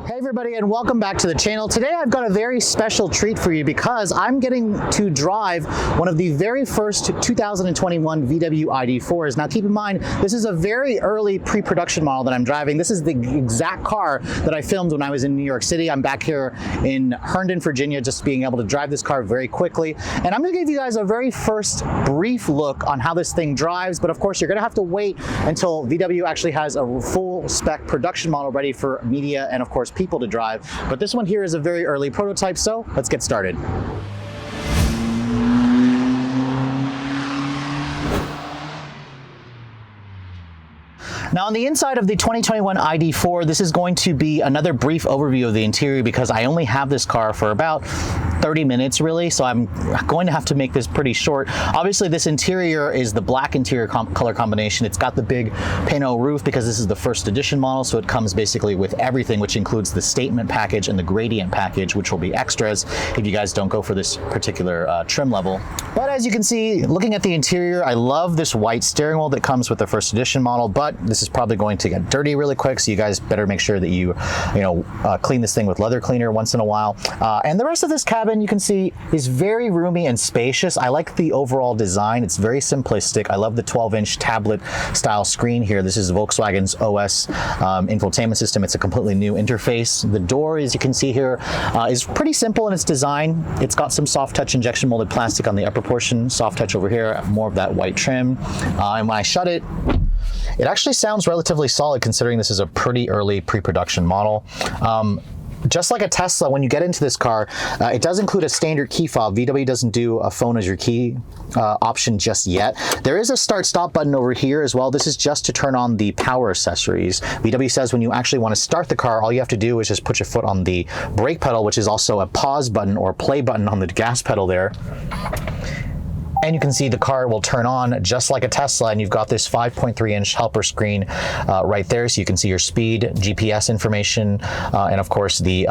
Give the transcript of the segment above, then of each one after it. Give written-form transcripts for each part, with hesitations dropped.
Hey everybody, and welcome back to the channel. Today I've got a very special treat for you because I'm getting to drive one of the very first 2021 VW ID.4s. Now keep in mind, this is a very early pre-production model that I'm driving. This is the exact car that I filmed when I was in New York City. I'm back here in Herndon, Virginia, just being able to drive this car very quickly. And I'm gonna give you guys a very first brief look on how this thing drives, but of course you're gonna have to wait until VW actually has a full spec production model ready for media and of course people to drive. But this one here is a very early prototype, so let's get started. Now on the inside of the 2021 ID.4, this is going to be another brief overview of the interior because I only have this car for about 30 minutes really, so I'm going to have to make this pretty short. Obviously this interior is the black interior color combination. It's got the big Pano roof because this is the first edition model, so it comes basically with everything, which includes the statement package and the gradient package, which will be extras if you guys don't go for this particular trim level. But as you can see, looking at the interior, I love this white steering wheel that comes with the first edition model, but this is probably going to get dirty really quick, so you guys better make sure that you clean this thing with leather cleaner once in a while. And the rest of this cabin, you can see, is very roomy and spacious. I like the overall design. It's very simplistic. I love the 12-inch tablet style screen here. This is Volkswagen's OS infotainment system. It's a completely new interface. The door, as you can see here, is pretty simple in its design. It's got some soft touch injection molded plastic on the upper portion, soft touch over here, more of that white trim. And when I shut it, it actually sounds relatively solid considering this is a pretty early pre-production model. Just like a Tesla, when you get into this car, it does include a standard key fob. VW doesn't do a phone as your key option just yet. There is a start-stop button over here as well. This is just to turn on the power accessories. VW says when you actually want to start the car, all you have to do is just put your foot on the brake pedal, which is also a pause button or play button on the gas pedal there. And you can see the car will turn on just like a Tesla, and you've got this 5.3-inch helper screen right there, so you can see your speed, GPS information, and of course the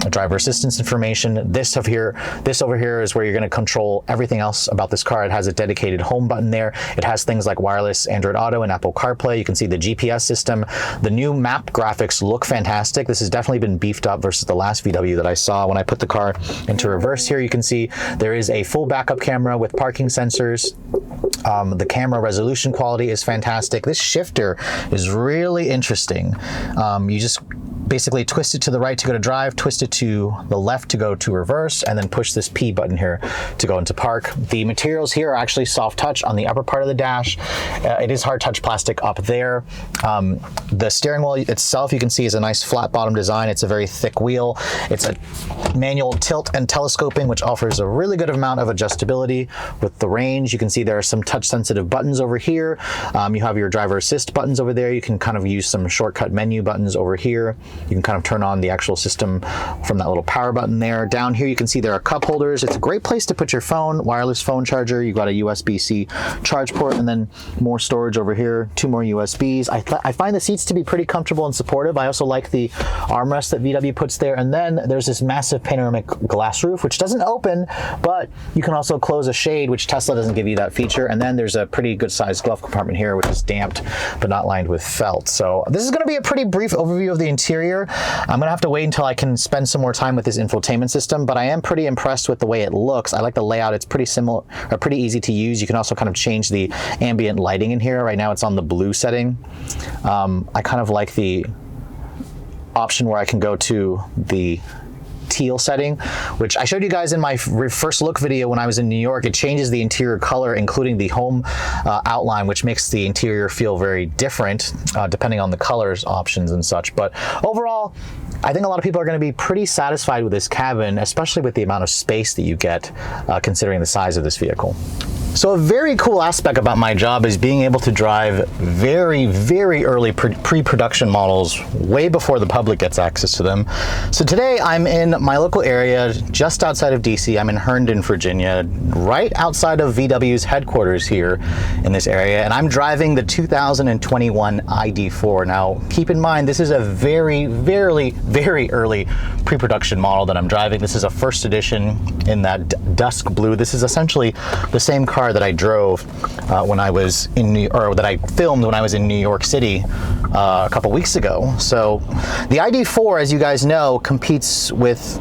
driver assistance information. This over here is where you're going to control everything else about this car. It has a dedicated home button there. It has things like wireless Android Auto and Apple CarPlay. You can see the GPS system. The new map graphics look fantastic. This has definitely been beefed up versus the last VW that I saw. When I put the car into reverse here, you can see there is a full backup camera with parking sensors. The camera resolution quality is fantastic. This shifter is really interesting. You just basically twist it to the right to go to drive, twist it to the left to go to reverse, and then push this P button here to go into park. The materials here are actually soft touch on the upper part of the dash. It is hard touch plastic up there. The steering wheel itself, you can see, is a nice flat bottom design. It's a very thick wheel. It's a manual tilt and telescoping, which offers a really good amount of adjustability with the range. You can see there are some touch sensitive buttons over here. You have your driver assist buttons over there. You can kind of use some shortcut menu buttons over here. You can kind of turn on the actual system from that little power button there. Down here you can see there are cup holders. It's a great place to put your phone, wireless phone charger. You've got a USB-C charge port, and then more storage over here, 2 more USBs. I find the seats to be pretty comfortable and supportive. I also like the armrest that VW puts there. And then there's this massive panoramic glass roof, which doesn't open, but you can also close a shade, which Tesla doesn't give you that feature. And then there's a pretty good sized glove compartment here, which is damped but not lined with felt. So this is going to be a pretty brief overview of the interior. I'm gonna have to wait until I can spend some more time with this infotainment system, but I am pretty impressed with the way it looks. I like the layout. It's pretty similar, or pretty easy to use. You can also kind of change the ambient lighting in here. Right now it's on the blue setting. I kind of like the option where I can go to the teal setting, which I showed you guys in my first look video when I was in New York. It changes the interior color, including the home outline, which makes the interior feel very different depending on the colors options and such. But overall, I think a lot of people are going to be pretty satisfied with this cabin, especially with the amount of space that you get considering the size of this vehicle. So a very cool aspect about my job is being able to drive very, very early pre-production models way before the public gets access to them. So today I'm in my local area just outside of DC. I'm in Herndon, Virginia, right outside of VW's headquarters here in this area, and I'm driving the 2021 ID.4. Now keep in mind, this is a very, very, very early pre-production model that I'm driving. This is a first edition in that dusk blue. This is essentially the same car car that I drove when I was in that I filmed when I was in New York City a couple weeks ago. So the ID.4, as you guys know, competes with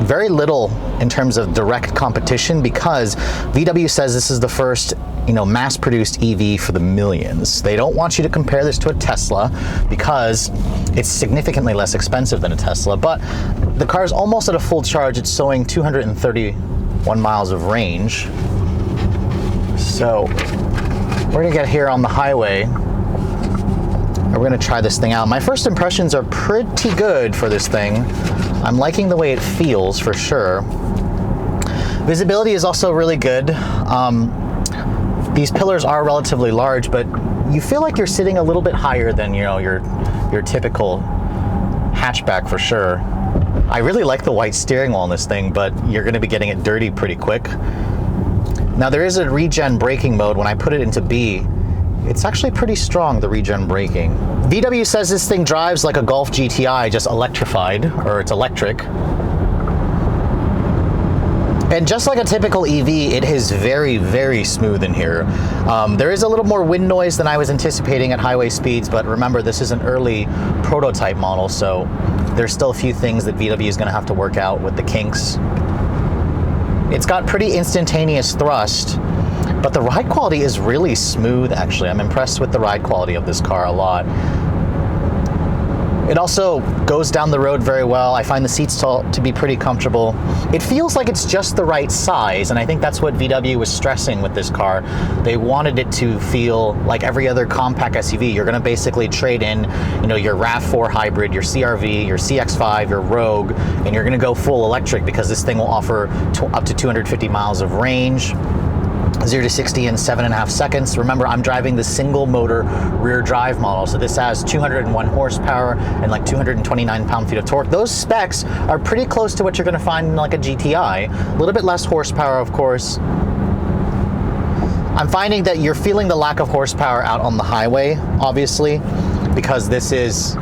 very little in terms of direct competition because VW says this is the first, mass-produced EV for the millions. They don't want you to compare this to a Tesla because it's significantly less expensive than a Tesla, but the car is almost at a full charge. It's showing 231 miles of range. So we're gonna get here on the highway and we're gonna try this thing out. My first impressions are pretty good for this thing. I'm liking the way it feels for sure. Visibility is also really good. These pillars are relatively large, but you feel like you're sitting a little bit higher than your typical hatchback for sure. I really like the white steering wheel on this thing, but you're going to be getting it dirty pretty quick. Now there is a regen braking mode. When I put it into B, it's actually pretty strong, the regen braking. VW says this thing drives like a Golf GTI, just electrified, or it's electric. And just like a typical EV, it is very, very smooth in here. There is a little more wind noise than I was anticipating at highway speeds, but remember, this is an early prototype model, so there's still a few things that VW is going to have to work out with the kinks. It's got pretty instantaneous thrust, but the ride quality is really smooth, actually. I'm impressed with the ride quality of this car a lot. It also goes down the road very well. I find the seats to be pretty comfortable. It feels like it's just the right size, and I think that's what VW was stressing with this car. They wanted it to feel like every other compact SUV. You're gonna basically trade in, your RAV4 hybrid, your CR-V, your CX-5, your Rogue, and you're gonna go full electric because this thing will offer up to 250 miles of range. 0 to 60 in 7.5 seconds. Remember, I'm driving the single motor rear drive model, so this has 201 horsepower and like 229 pound-feet of torque. Those specs are pretty close to what you're going to find in like a GTI. A little bit less horsepower, of course. I'm finding that you're feeling the lack of horsepower out on the highway, obviously, because this is,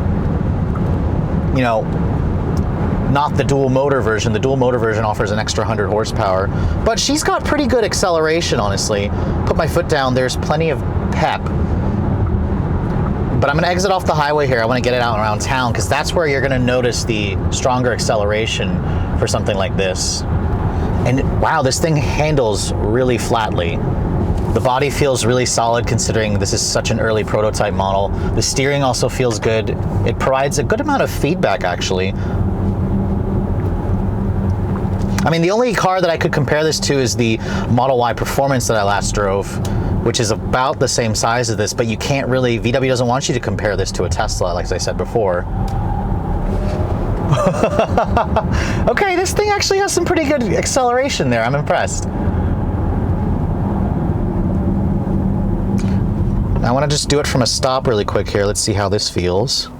not the dual motor version. The dual motor version offers an extra 100 horsepower, but she's got pretty good acceleration, honestly. Put my foot down, there's plenty of pep. But I'm gonna exit off the highway here. I wanna get it out around town because that's where you're gonna notice the stronger acceleration for something like this. And wow, this thing handles really flatly. The body feels really solid considering this is such an early prototype model. The steering also feels good. It provides a good amount of feedback, actually. I mean, the only car that I could compare this to is the Model Y Performance that I last drove, which is about the same size as this, but you can't really, VW doesn't want you to compare this to a Tesla, like I said before. Okay, this thing actually has some pretty good acceleration there. I'm impressed. I want to just do it from a stop really quick here. Let's see how this feels.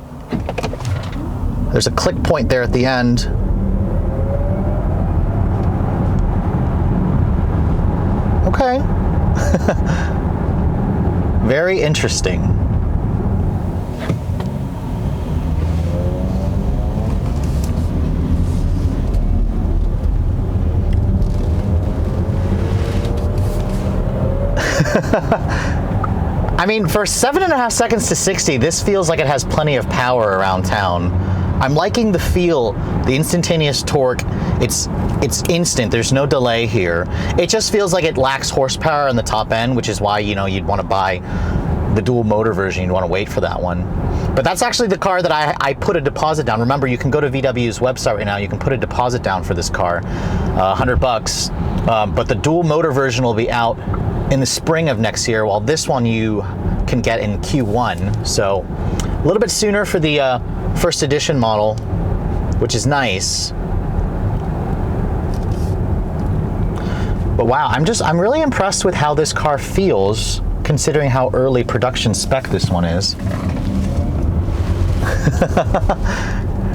There's a click point there at the end. Okay. Very interesting. I mean, for 7.5 seconds to 60, this feels like it has plenty of power around town. I'm liking the feel, the instantaneous torque. It's instant, there's no delay here. It just feels like it lacks horsepower on the top end, which is why, you'd want to buy the dual motor version. You'd want to wait for that one. But that's actually the car that I put a deposit down. Remember, you can go to VW's website right now. You can put a deposit down for this car, $100. But the dual motor version will be out in the spring of next year, while this one you can get in Q1. So a little bit sooner for the first edition model, which is nice. But wow, I'm really impressed with how this car feels, considering how early production spec this one is.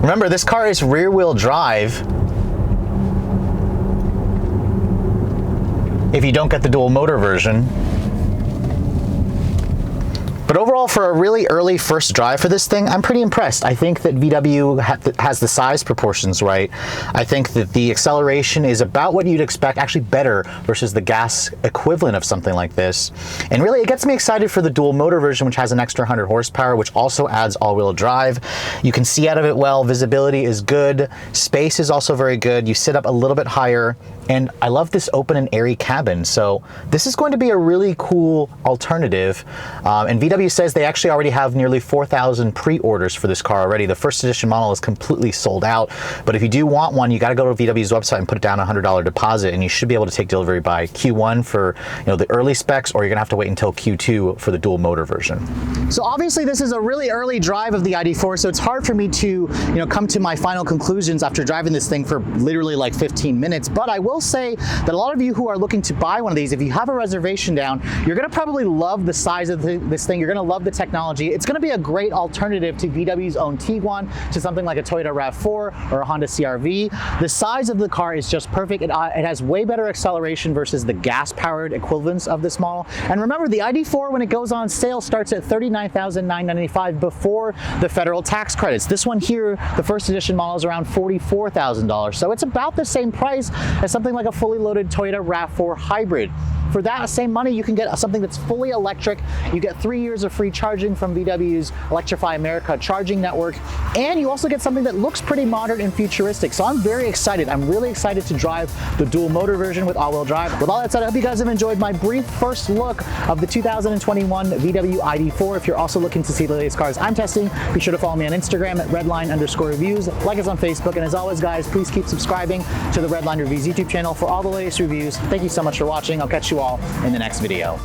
Remember, this car is rear-wheel drive. If you don't get the dual motor version. But overall, for a really early first drive for this thing, I'm pretty impressed. I think that VW has the size proportions right. I think that the acceleration is about what you'd expect, actually better versus the gas equivalent of something like this. And really, it gets me excited for the dual motor version, which has an extra 100 horsepower, which also adds all-wheel drive. You can see out of it well, visibility is good, space is also very good. You sit up a little bit higher, and I love this open and airy cabin. So this is going to be a really cool alternative. And VW says they actually already have nearly 4,000 pre-orders for this car already. The first edition model is completely sold out, but if you do want one, you got to go to VW's website and put down a $100 deposit, and you should be able to take delivery by Q1 for the early specs, or you're gonna have to wait until Q2 for the dual motor version. So obviously this is a really early drive of the ID.4, so it's hard for me to come to my final conclusions after driving this thing for literally like 15 minutes. But I will say that a lot of you who are looking to buy one of these, if you have a reservation down, you're gonna probably love the size of this thing. You're gonna love the technology. It's gonna be a great alternative to VW's own Tiguan, to something like a Toyota RAV4 or a Honda CR-V. The size of the car is just perfect. It has way better acceleration versus the gas-powered equivalents of this model. And remember, the ID.4, when it goes on sale, starts at $39,995 before the federal tax credits. This one here, the first edition model, is around $44,000. So it's about the same price as something like a fully loaded Toyota RAV4 hybrid. For that same money, you can get something that's fully electric. You get 3 years of free charging from VW's Electrify America charging network, and you also get something that looks pretty modern and futuristic. So I'm very excited. I'm really excited to drive the dual motor version with all-wheel drive. With all that said, I hope you guys have enjoyed my brief first look of the 2021 VW ID.4. If you're also looking to see the latest cars I'm testing, be sure to follow me on Instagram at redline_reviews, like us on Facebook, and as always, guys, please keep subscribing to the Redline Reviews YouTube channel for all the latest reviews. Thank you so much for watching. I'll catch you all in the next video.